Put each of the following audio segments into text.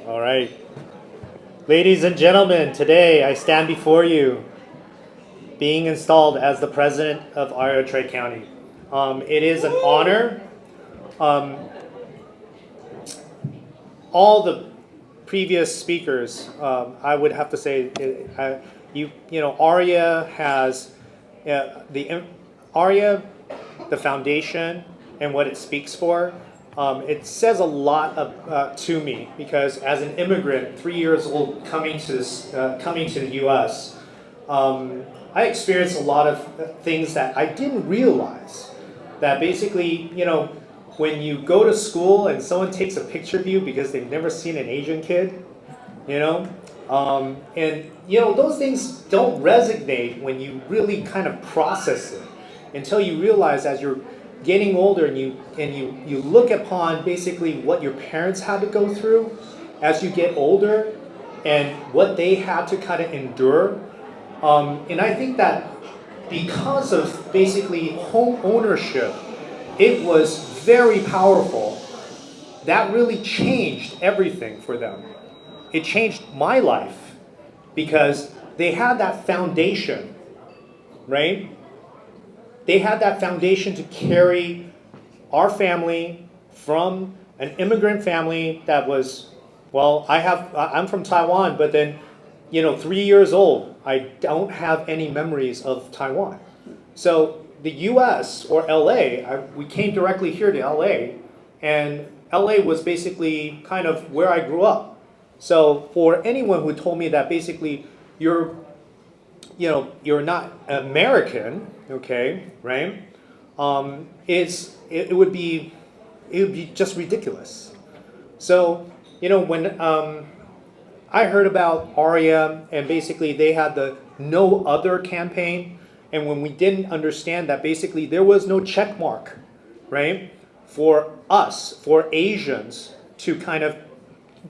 All right. Ladies and gentlemen, today I stand before you being installed as the president of Areaa County. It is an honor. All the previous speakers, I would have to say, Areaa has Areaa, the foundation and what it speaks for. It says a lot to me because as an immigrant, 3 years old, coming to the U.S., I experienced a lot of things that I didn't realize. That basically, when you go to school and someone takes a picture of you because they've never seen an Asian kid, and those things don't resonate when you really kind of process it until you realize as you're getting older and you look upon basically what your parents had to go through as you get older and what they had to kind of endure. And I think that because of basically home ownership, it was very powerful. That really changed everything for them. It changed my life because they had that foundation, right? They had that foundation to carry our family from an immigrant family that was, I'm from Taiwan, but then, 3 years old, I don't have any memories of Taiwan. So the US or LA, we came directly here to LA, and LA was basically kind of where I grew up. So for anyone who told me that basically you're not American, okay, right? It would be just ridiculous. So when I heard about Areaa and basically they had the No Other campaign, and when we didn't understand that basically there was no check mark, right, for us, for Asians to kind of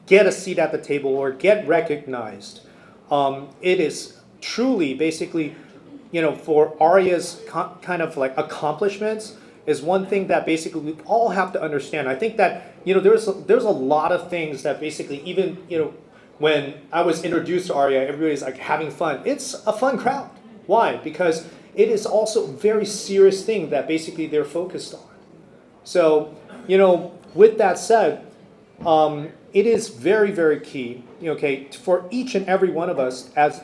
get a seat at the table or get recognized, it is truly basically, for Areaa's kind of like accomplishments is one thing that basically we all have to understand. I think that, there's a lot of things that basically even, when I was introduced to Areaa, everybody's like having fun. It's a fun crowd. Why? Because it is also a very serious thing that basically they're focused on. So, with that said, it is very, very key, for each and every one of us as,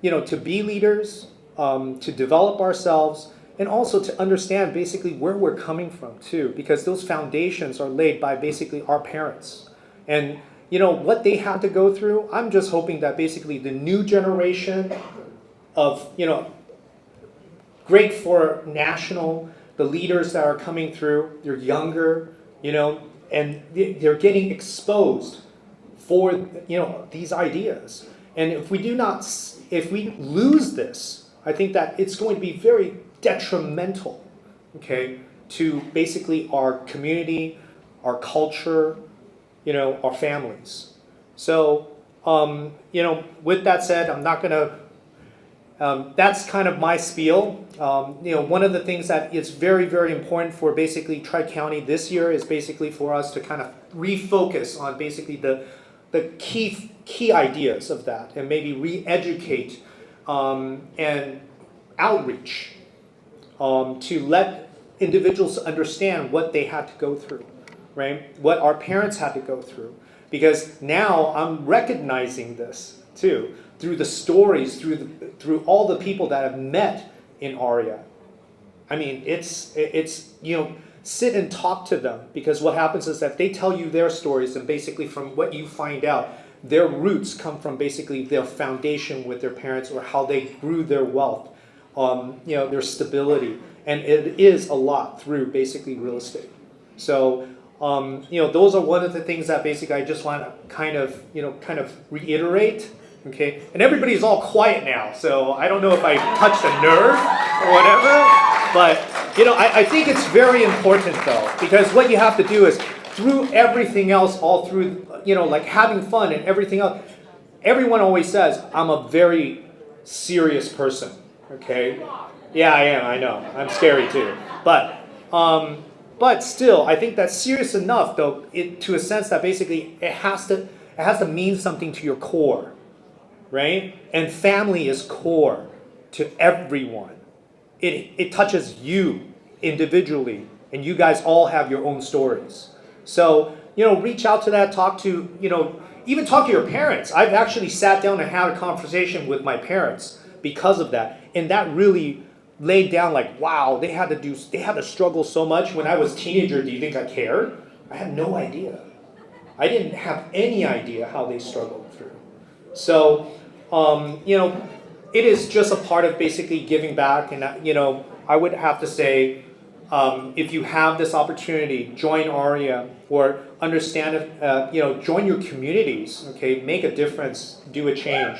to be leaders, to develop ourselves, and also to understand basically where we're coming from too, because those foundations are laid by basically our parents. And what they had to go through, I'm just hoping that basically the new generation of, great for national, the leaders that are coming through, they're younger, and they're getting exposed for, these ideas. And if we lose this, I think that it's going to be very detrimental, to basically our community, our culture, our families. So, with that said, I'm not going to, that's kind of my spiel. One of the things that is very, very important for basically Tri-County this year is basically for us to kind of refocus on basically the key ideas of that and maybe re-educate and outreach to let individuals understand what they had to go through, right? What our parents had to go through. Because now I'm recognizing this too, through the stories, through all the people that I've met in Areaa. I mean, it's sit and talk to them, because what happens is that they tell you their stories, and basically from what you find out, their roots come from basically their foundation with their parents or how they grew their wealth, their stability. And it is a lot through basically real estate. So, those are one of the things that basically I just want to kind of reiterate. Okay, and everybody's all quiet now, so I don't know if I touched a nerve or whatever, but I think it's very important though, because what you have to do is through everything else, all through like having fun and everything else, everyone always says I'm a very serious person. Okay, yeah, I am. I know, I'm scary too, but still, I think that's serious enough though, to a sense that basically it has It has to mean something to your core, right? And family is core to everyone. It touches you individually, and you guys all have your own stories. So, reach out to that, talk to, even talk to your parents. I've actually sat down and had a conversation with my parents because of that. And that really laid down like, wow, they had to struggle so much. When I was a teenager, do you think I cared? I had no idea. I didn't have any idea how they struggled through. So, it is just a part of basically giving back. And, I would have to say, if you have this opportunity, join Areaa or understand, join your communities, okay? Make a difference, do a change.